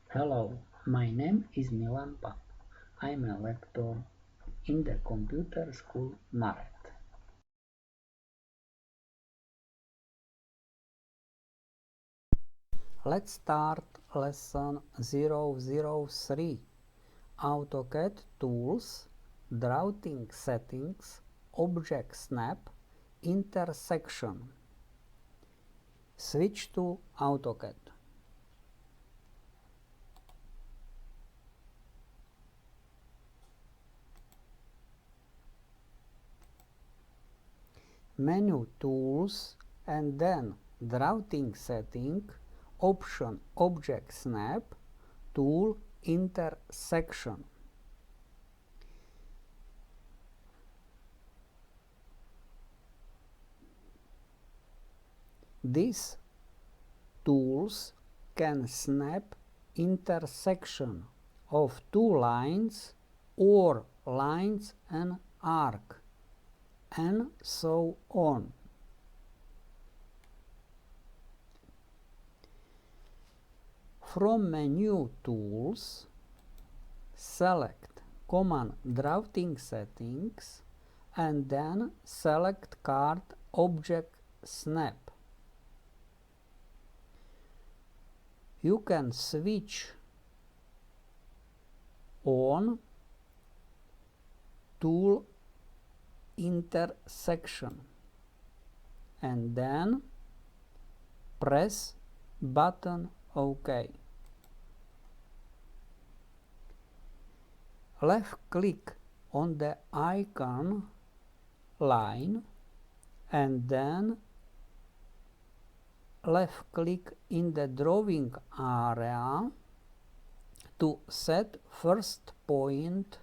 Hello, my name is Milan Pap. I'm a lecturer in the computer school Maret. Let's start lesson 003. AutoCAD tools, drawing settings, object snap, intersection. Switch to AutoCAD. Menu tools and then drawing setting, option object snap, tool intersection. These tools can snap intersection of two lines or lines and arc, and so on. From menu tools, select command drawing settings and then select card object snap. You can switch on tool intersection and then press button OK. Left click on the icon line and then left click in the drawing area to set first point